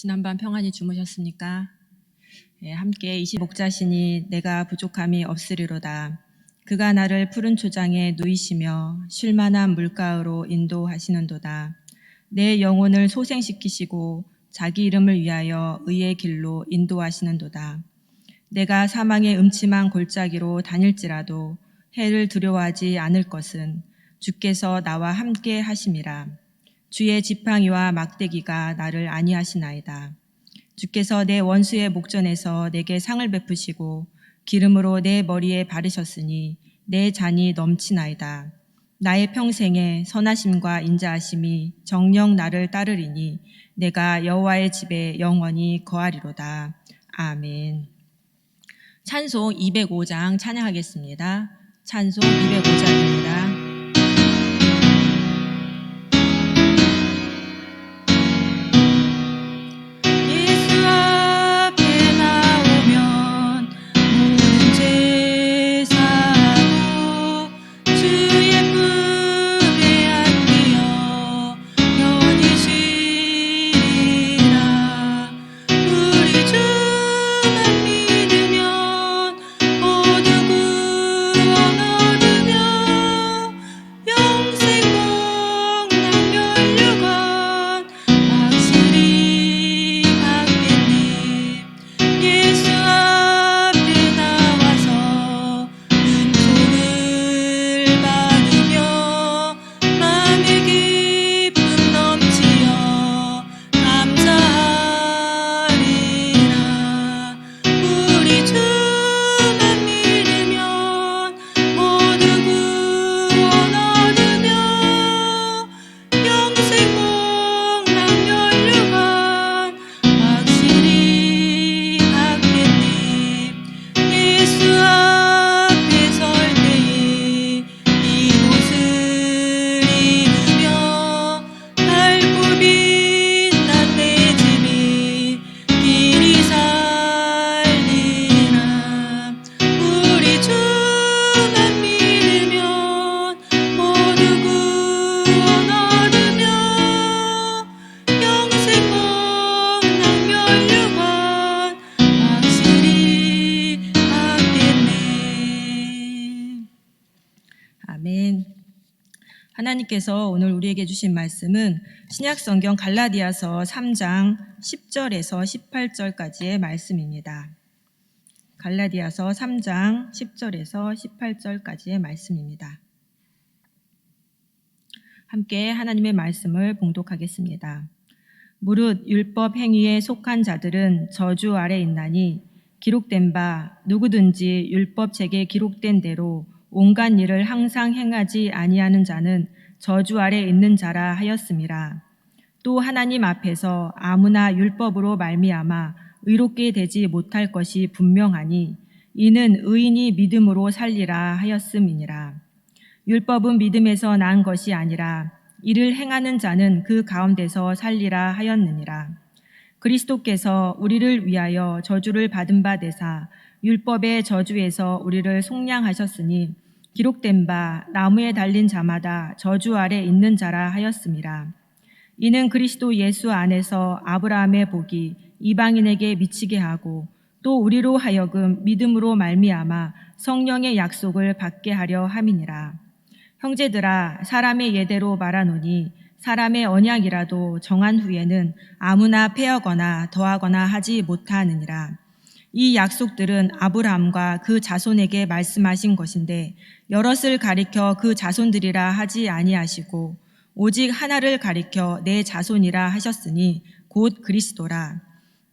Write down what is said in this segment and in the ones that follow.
지난밤 평안히 주무셨습니까? 함께 25자시니 내가 부족함이 없으리로다. 그가 나를 푸른 초장에 누이시며 쉴만한 물가으로 인도하시는도다. 내 영혼을 소생시키시고 자기 이름을 위하여 의의 길로 인도하시는도다. 내가 사망의 음침한 골짜기로 다닐지라도 해를 두려워하지 않을 것은 주께서 나와 함께 하심이라. 주의 지팡이와 막대기가 나를 안위하시나이다. 주께서 내 원수의 목전에서 내게 상을 베푸시고 기름으로 내 머리에 바르셨으니 내 잔이 넘치나이다. 나의 평생에 선하심과 인자하심이 정녕 나를 따르리니 내가 여호와의 집에 영원히 거하리로다. 아멘. 찬송 205장 찬양하겠습니다. 찬송 205장입니다. 아멘. 하나님께서 오늘 우리에게 주신 말씀은 신약성경 갈라디아서 3장 10절에서 18절까지의 말씀입니다. 갈라디아서 3장 10절에서 18절까지의 말씀입니다. 함께 하나님의 말씀을 봉독하겠습니다. 무릇 율법 행위에 속한 자들은 저주 아래 있나니 기록된 바 누구든지 율법 책에 기록된 대로 온갖 일을 항상 행하지 아니하는 자는 저주 아래 있는 자라 하였음이라. 또 하나님 앞에서 아무나 율법으로 말미암아 의롭게 되지 못할 것이 분명하니 이는 의인이 믿음으로 살리라 하였음이니라. 율법은 믿음에서 난 것이 아니라 이를 행하는 자는 그 가운데서 살리라 하였느니라. 그리스도께서 우리를 위하여 저주를 받은 바 되사 율법의 저주에서 우리를 속량하셨으니 기록된 바 나무에 달린 자마다 저주 아래 있는 자라 하였음이라. 이는 그리스도 예수 안에서 아브라함의 복이 이방인에게 미치게 하고 또 우리로 하여금 믿음으로 말미암아 성령의 약속을 받게 하려 함이니라. 형제들아, 사람의 예대로 말하노니 사람의 언약이라도 정한 후에는 아무나 폐하거나 더하거나 하지 못하느니라. 이 약속들은 아브라함과 그 자손에게 말씀하신 것인데 여럿을 가리켜 그 자손들이라 하지 아니하시고 오직 하나를 가리켜 내 자손이라 하셨으니 곧 그리스도라.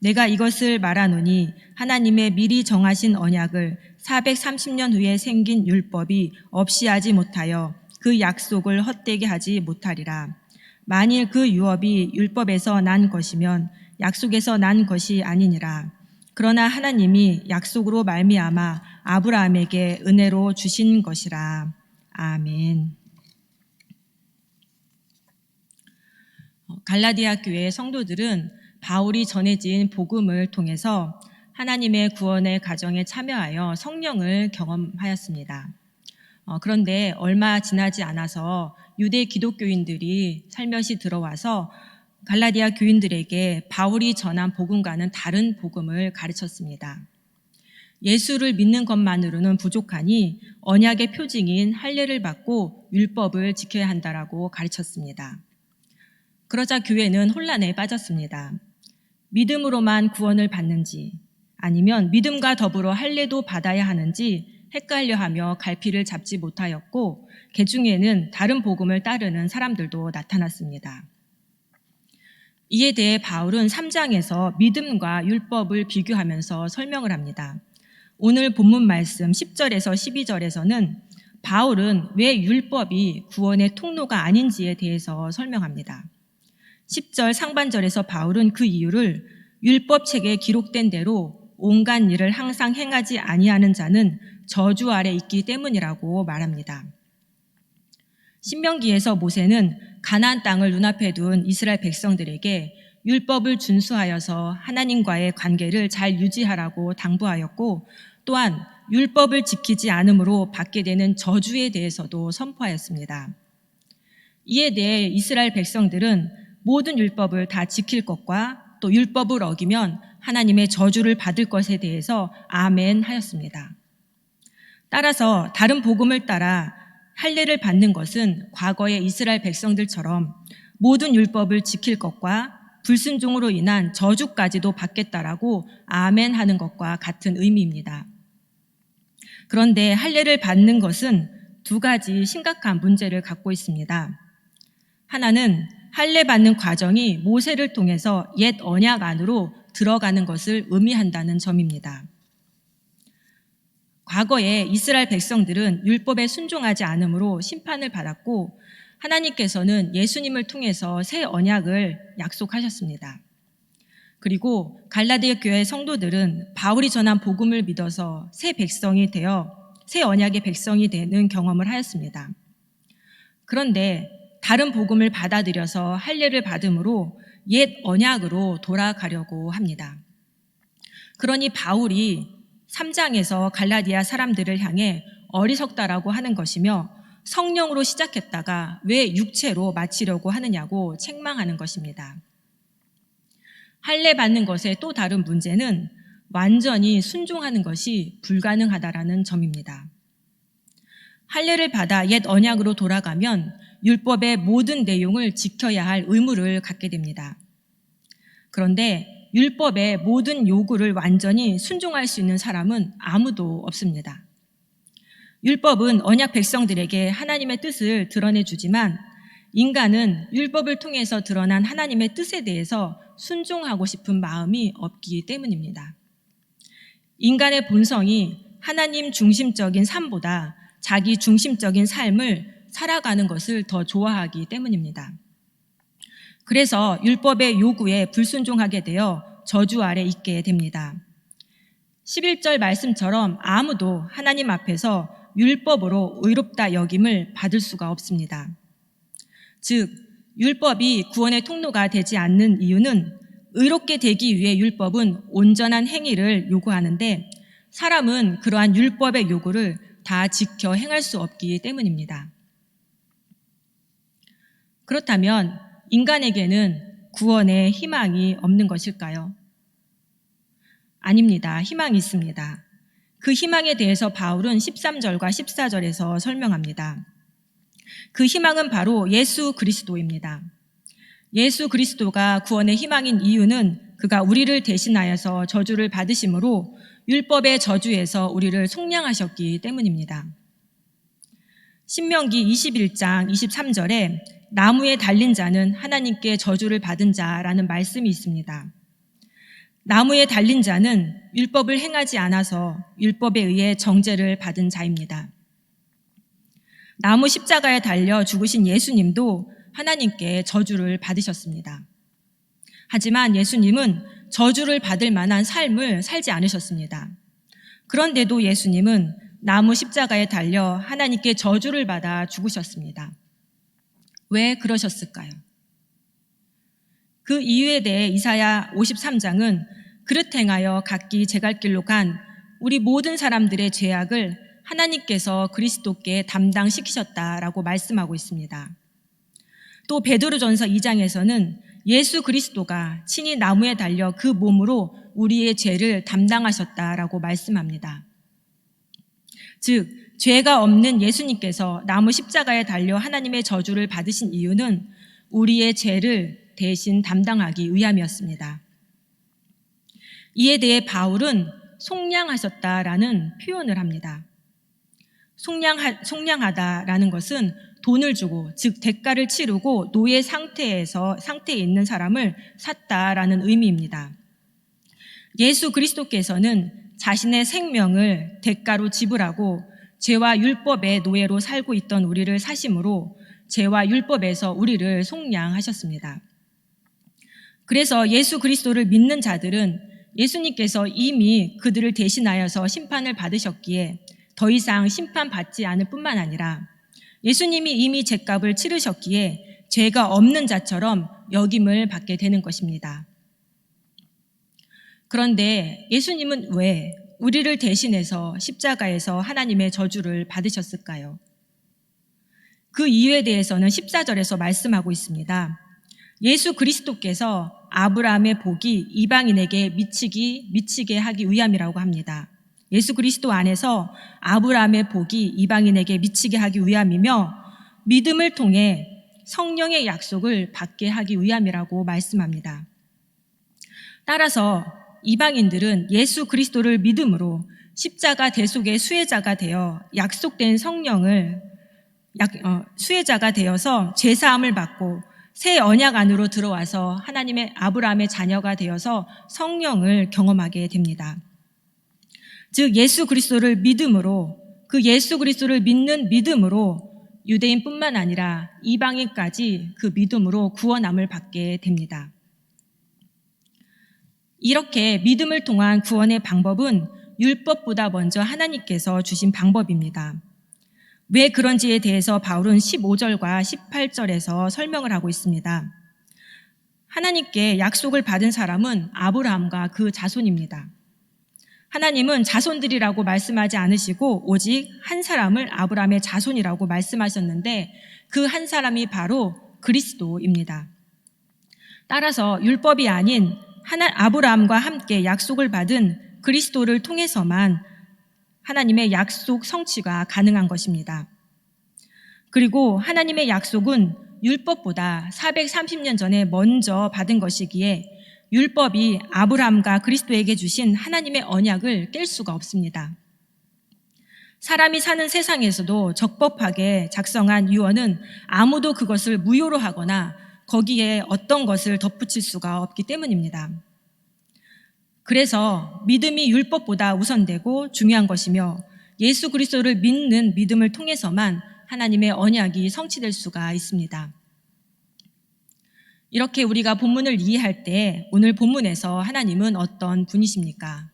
내가 이것을 말하노니 하나님의 미리 정하신 언약을 430년 후에 생긴 율법이 없이 하지 못하여 그 약속을 헛되게 하지 못하리라. 만일 그 유업이 율법에서 난 것이면 약속에서 난 것이 아니니라. 그러나 하나님이 약속으로 말미암아 아브라함에게 은혜로 주신 것이라. 아멘. 갈라디아 교회의 성도들은 바울이 전해진 복음을 통해서 하나님의 구원의 가정에 참여하여 성령을 경험하였습니다. 그런데 얼마 지나지 않아서 유대 기독교인들이 살며시 들어와서 갈라디아 교인들에게 바울이 전한 복음과는 다른 복음을 가르쳤습니다. 예수를 믿는 것만으로는 부족하니 언약의 표징인 할례를 받고 율법을 지켜야 한다라고 가르쳤습니다. 그러자 교회는 혼란에 빠졌습니다. 믿음으로만 구원을 받는지 아니면 믿음과 더불어 할례도 받아야 하는지 헷갈려하며 갈피를 잡지 못하였고 개중에는 다른 복음을 따르는 사람들도 나타났습니다. 이에 대해 바울은 3장에서 믿음과 율법을 비교하면서 설명을 합니다. 오늘 본문 말씀 10절에서 12절에서는 바울은 왜 율법이 구원의 통로가 아닌지에 대해서 설명합니다. 10절 상반절에서 바울은 그 이유를 율법책에 기록된 대로 온갖 일을 항상 행하지 아니하는 자는 저주 아래 있기 때문이라고 말합니다. 신명기에서 모세는 가나안 땅을 눈앞에 둔 이스라엘 백성들에게 율법을 준수하여서 하나님과의 관계를 잘 유지하라고 당부하였고 또한 율법을 지키지 않음으로 받게 되는 저주에 대해서도 선포하였습니다. 이에 대해 이스라엘 백성들은 모든 율법을 다 지킬 것과 또 율법을 어기면 하나님의 저주를 받을 것에 대해서 아멘 하였습니다. 따라서 다른 복음을 따라 할례를 받는 것은 과거의 이스라엘 백성들처럼 모든 율법을 지킬 것과 불순종으로 인한 저주까지도 받겠다라고 아멘 하는 것과 같은 의미입니다. 그런데 할례를 받는 것은 두 가지 심각한 문제를 갖고 있습니다. 하나는 할례 받는 과정이 모세를 통해서 옛 언약 안으로 들어가는 것을 의미한다는 점입니다. 과거에 이스라엘 백성들은 율법에 순종하지 않으므로 심판을 받았고 하나님께서는 예수님을 통해서 새 언약을 약속하셨습니다. 그리고 갈라디아 교회 성도들은 바울이 전한 복음을 믿어서 새 백성이 되어 새 언약의 백성이 되는 경험을 하였습니다. 그런데 다른 복음을 받아들여서 할례를 받음으로 옛 언약으로 돌아가려고 합니다. 그러니 바울이 3장에서 갈라디아 사람들을 향해 어리석다라고 하는 것이며 성령으로 시작했다가 왜 육체로 마치려고 하느냐고 책망하는 것입니다. 할례 받는 것의 또 다른 문제는 완전히 순종하는 것이 불가능하다라는 점입니다. 할례를 받아 옛 언약으로 돌아가면 율법의 모든 내용을 지켜야 할 의무를 갖게 됩니다. 그런데 율법의 모든 요구를 완전히 순종할 수 있는 사람은 아무도 없습니다. 율법은 언약 백성들에게 하나님의 뜻을 드러내주지만 인간은 율법을 통해서 드러난 하나님의 뜻에 대해서 순종하고 싶은 마음이 없기 때문입니다. 인간의 본성이 하나님 중심적인 삶보다 자기 중심적인 삶을 살아가는 것을 더 좋아하기 때문입니다. 그래서 율법의 요구에 불순종하게 되어 저주 아래 있게 됩니다. 11절 말씀처럼 아무도 하나님 앞에서 율법으로 의롭다 여김을 받을 수가 없습니다. 즉, 율법이 구원의 통로가 되지 않는 이유는 의롭게 되기 위해 율법은 온전한 행위를 요구하는데 사람은 그러한 율법의 요구를 다 지켜 행할 수 없기 때문입니다. 그렇다면 인간에게는 구원의 희망이 없는 것일까요? 아닙니다. 희망이 있습니다. 그 희망에 대해서 바울은 13절과 14절에서 설명합니다. 그 희망은 바로 예수 그리스도입니다. 예수 그리스도가 구원의 희망인 이유는 그가 우리를 대신하여서 저주를 받으심으로 율법의 저주에서 우리를 속량하셨기 때문입니다. 신명기 21장 23절에 나무에 달린 자는 하나님께 저주를 받은 자라는 말씀이 있습니다. 나무에 달린 자는 율법을 행하지 않아서 율법에 의해 정죄를 받은 자입니다. 나무 십자가에 달려 죽으신 예수님도 하나님께 저주를 받으셨습니다. 하지만 예수님은 저주를 받을 만한 삶을 살지 않으셨습니다. 그런데도 예수님은 나무 십자가에 달려 하나님께 저주를 받아 죽으셨습니다. 왜 그러셨을까요? 그 이유에 대해 이사야 53장은 그릇 행하여 각기 제갈 길로 간 우리 모든 사람들의 죄악을 하나님께서 그리스도께 담당시키셨다라고 말씀하고 있습니다. 또 베드로전서 2장에서는 예수 그리스도가 친히 나무에 달려 그 몸으로 우리의 죄를 담당하셨다라고 말씀합니다. 즉, 죄가 없는 예수님께서 나무 십자가에 달려 하나님의 저주를 받으신 이유는 우리의 죄를 대신 담당하기 위함이었습니다. 이에 대해 바울은 속량하셨다라는 표현을 합니다. 속량하다라는 것은 돈을 주고, 즉 대가를 치르고 노예 상태에 있는 사람을 샀다라는 의미입니다. 예수 그리스도께서는 자신의 생명을 대가로 지불하고 죄와 율법의 노예로 살고 있던 우리를 사심으로 죄와 율법에서 우리를 속량하셨습니다. 그래서 예수 그리스도를 믿는 자들은 예수님께서 이미 그들을 대신하여서 심판을 받으셨기에 더 이상 심판받지 않을 뿐만 아니라 예수님이 이미 죄값을 치르셨기에 죄가 없는 자처럼 여김을 받게 되는 것입니다. 그런데 예수님은 왜 우리를 대신해서 십자가에서 하나님의 저주를 받으셨을까요? 그 이유에 대해서는 14절에서 말씀하고 있습니다. 예수 그리스도께서 아브라함의 복이 이방인에게 미치게 하기 위함이라고 합니다. 예수 그리스도 안에서 아브라함의 복이 이방인에게 미치게 하기 위함이며 믿음을 통해 성령의 약속을 받게 하기 위함이라고 말씀합니다. 따라서 이방인들은 예수 그리스도를 믿음으로 십자가 대속의 수혜자가 되어 약속된 성령을 수혜자가 되어서 죄사함을 받고 새 언약 안으로 들어와서 하나님의 아브라함의 자녀가 되어서 성령을 경험하게 됩니다. 즉 예수 그리스도를 믿음으로, 그 예수 그리스도를 믿는 믿음으로 유대인뿐만 아니라 이방인까지 그 믿음으로 구원함을 받게 됩니다. 이렇게 믿음을 통한 구원의 방법은 율법보다 먼저 하나님께서 주신 방법입니다. 왜 그런지에 대해서 바울은 15절과 18절에서 설명을 하고 있습니다. 하나님께 약속을 받은 사람은 아브라함과 그 자손입니다. 하나님은 자손들이라고 말씀하지 않으시고 오직 한 사람을 아브라함의 자손이라고 말씀하셨는데 그 한 사람이 바로 그리스도입니다. 따라서 율법이 아닌 아브라함과 함께 약속을 받은 그리스도를 통해서만 하나님의 약속 성취가 가능한 것입니다. 그리고 하나님의 약속은 율법보다 430년 전에 먼저 받은 것이기에 율법이 아브라함과 그리스도에게 주신 하나님의 언약을 깰 수가 없습니다. 사람이 사는 세상에서도 적법하게 작성한 유언은 아무도 그것을 무효로 하거나 거기에 어떤 것을 덧붙일 수가 없기 때문입니다. 그래서 믿음이 율법보다 우선되고 중요한 것이며 예수 그리스도를 믿는 믿음을 통해서만 하나님의 언약이 성취될 수가 있습니다. 이렇게 우리가 본문을 이해할 때 오늘 본문에서 하나님은 어떤 분이십니까?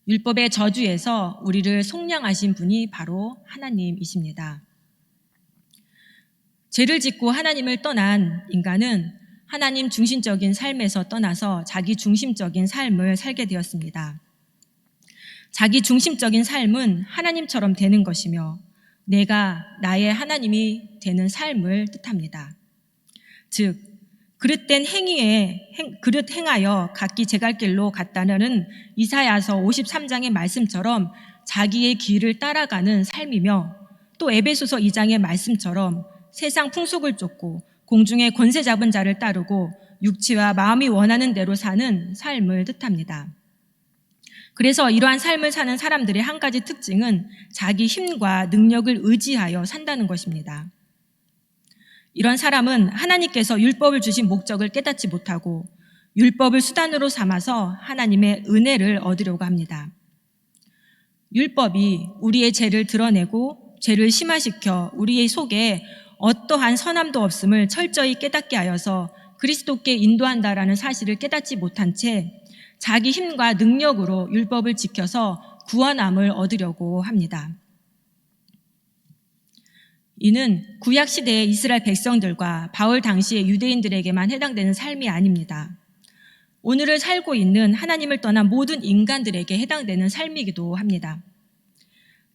율법의 저주에서 우리를 속량하신 분이 바로 하나님이십니다. 죄를 짓고 하나님을 떠난 인간은 하나님 중심적인 삶에서 떠나서 자기 중심적인 삶을 살게 되었습니다. 자기 중심적인 삶은 하나님처럼 되는 것이며 내가 나의 하나님이 되는 삶을 뜻합니다. 즉, 그릇 행하여 각기 제갈 길로 갔다는 이사야서 53장의 말씀처럼 자기의 길을 따라가는 삶이며 또 에베소서 2장의 말씀처럼 세상 풍속을 쫓고 공중의 권세 잡은 자를 따르고 육체와 마음이 원하는 대로 사는 삶을 뜻합니다. 그래서 이러한 삶을 사는 사람들의 한 가지 특징은 자기 힘과 능력을 의지하여 산다는 것입니다. 이런 사람은 하나님께서 율법을 주신 목적을 깨닫지 못하고 율법을 수단으로 삼아서 하나님의 은혜를 얻으려고 합니다. 율법이 우리의 죄를 드러내고 죄를 심화시켜 우리의 속에 어떠한 선함도 없음을 철저히 깨닫게 하여서 그리스도께 인도한다라는 사실을 깨닫지 못한 채 자기 힘과 능력으로 율법을 지켜서 구원함을 얻으려고 합니다. 이는 구약시대의 이스라엘 백성들과 바울 당시의 유대인들에게만 해당되는 삶이 아닙니다. 오늘을 살고 있는 하나님을 떠난 모든 인간들에게 해당되는 삶이기도 합니다.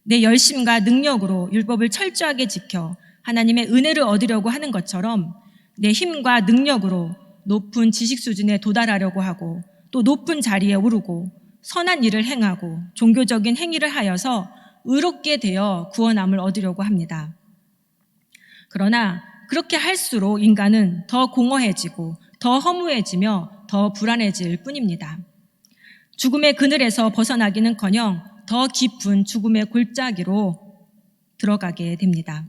내 열심과 능력으로 율법을 철저하게 지켜 하나님의 은혜를 얻으려고 하는 것처럼 내 힘과 능력으로 높은 지식 수준에 도달하려고 하고 또 높은 자리에 오르고 선한 일을 행하고 종교적인 행위를 하여서 의롭게 되어 구원함을 얻으려고 합니다. 그러나 그렇게 할수록 인간은 더 공허해지고 더 허무해지며 더 불안해질 뿐입니다. 죽음의 그늘에서 벗어나기는커녕 더 깊은 죽음의 골짜기로 들어가게 됩니다.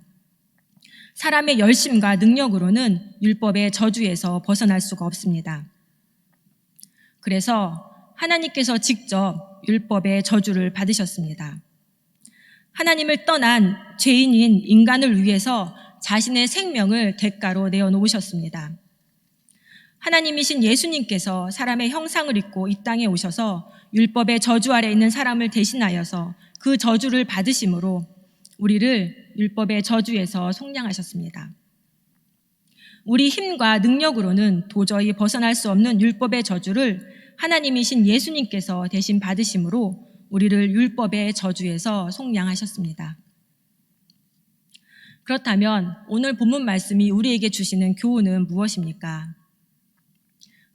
사람의 열심과 능력으로는 율법의 저주에서 벗어날 수가 없습니다. 그래서 하나님께서 직접 율법의 저주를 받으셨습니다. 하나님을 떠난 죄인인 인간을 위해서 자신의 생명을 대가로 내어놓으셨습니다. 하나님이신 예수님께서 사람의 형상을 입고 이 땅에 오셔서 율법의 저주 아래 있는 사람을 대신하여서 그 저주를 받으심으로 우리를 율법의 저주에서 속량하셨습니다. 우리 힘과 능력으로는 도저히 벗어날 수 없는 율법의 저주를 하나님이신 예수님께서 대신 받으심으로 우리를 율법의 저주에서 속량하셨습니다. 그렇다면 오늘 본문 말씀이 우리에게 주시는 교훈은 무엇입니까?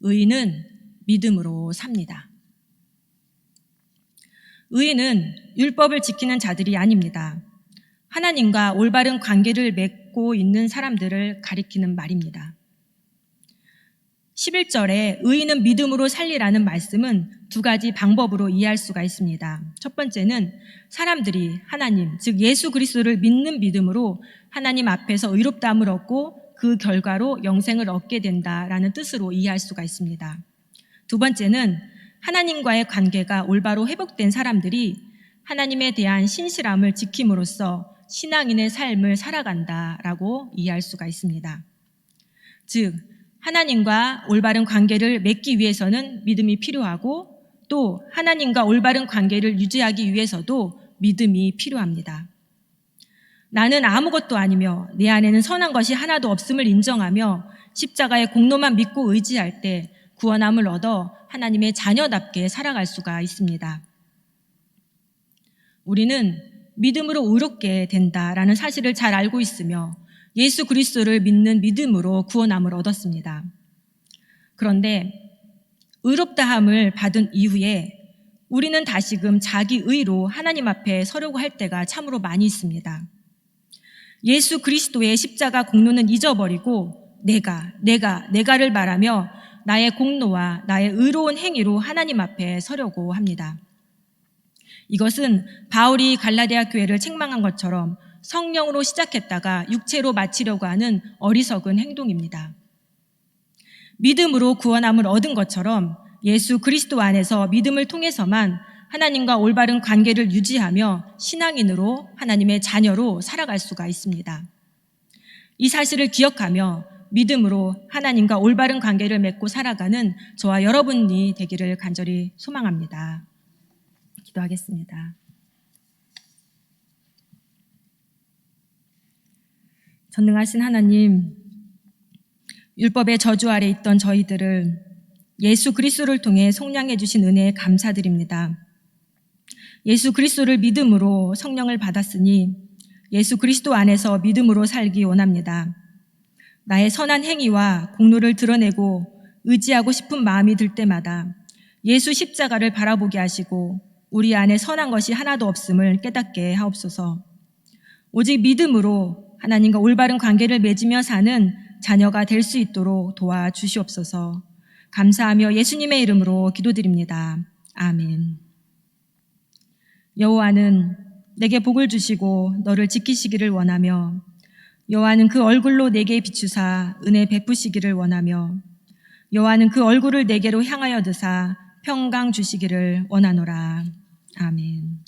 의인은 믿음으로 삽니다. 의인은 율법을 지키는 자들이 아닙니다. 하나님과 올바른 관계를 맺고 있는 사람들을 가리키는 말입니다. 11절에 의인은 믿음으로 살리라는 말씀은 두 가지 방법으로 이해할 수가 있습니다. 첫 번째는 사람들이 하나님, 즉 예수 그리스도를 믿는 믿음으로 하나님 앞에서 의롭다함을 얻고 그 결과로 영생을 얻게 된다라는 뜻으로 이해할 수가 있습니다. 두 번째는 하나님과의 관계가 올바로 회복된 사람들이 하나님에 대한 신실함을 지킴으로써 신앙인의 삶을 살아간다라고 이해할 수가 있습니다. 즉, 하나님과 올바른 관계를 맺기 위해서는 믿음이 필요하고 또 하나님과 올바른 관계를 유지하기 위해서도 믿음이 필요합니다. 나는 아무것도 아니며 내 안에는 선한 것이 하나도 없음을 인정하며 십자가의 공로만 믿고 의지할 때 구원함을 얻어 하나님의 자녀답게 살아갈 수가 있습니다. 우리는 믿음으로 의롭게 된다라는 사실을 잘 알고 있으며 예수 그리스도를 믿는 믿음으로 구원함을 얻었습니다. 그런데 의롭다함을 받은 이후에 우리는 다시금 자기 의로 하나님 앞에 서려고 할 때가 참으로 많이 있습니다. 예수 그리스도의 십자가 공로는 잊어버리고 내가를 말하며 나의 공로와 나의 의로운 행위로 하나님 앞에 서려고 합니다. 이것은 바울이 갈라디아 교회를 책망한 것처럼 성령으로 시작했다가 육체로 마치려고 하는 어리석은 행동입니다. 믿음으로 구원함을 얻은 것처럼 예수 그리스도 안에서 믿음을 통해서만 하나님과 올바른 관계를 유지하며 신앙인으로 하나님의 자녀로 살아갈 수가 있습니다. 이 사실을 기억하며 믿음으로 하나님과 올바른 관계를 맺고 살아가는 저와 여러분이 되기를 간절히 소망합니다. 기도하겠습니다. 전능하신 하나님, 율법의 저주 아래 있던 저희들을 예수 그리스도를 통해 속량해 주신 은혜에 감사드립니다. 예수 그리스도를 믿음으로 성령을 받았으니 예수 그리스도 안에서 믿음으로 살기 원합니다. 나의 선한 행위와 공로를 드러내고 의지하고 싶은 마음이 들 때마다 예수 십자가를 바라보게 하시고 우리 안에 선한 것이 하나도 없음을 깨닫게 하옵소서. 오직 믿음으로 하나님과 올바른 관계를 맺으며 사는 자녀가 될 수 있도록 도와주시옵소서. 감사하며 예수님의 이름으로 기도드립니다. 아멘. 여호와는 내게 복을 주시고 너를 지키시기를 원하며 여호와는 그 얼굴로 내게 비추사 은혜 베푸시기를 원하며 여호와는 그 얼굴을 내게로 향하여 드사 평강 주시기를 원하노라. 아멘.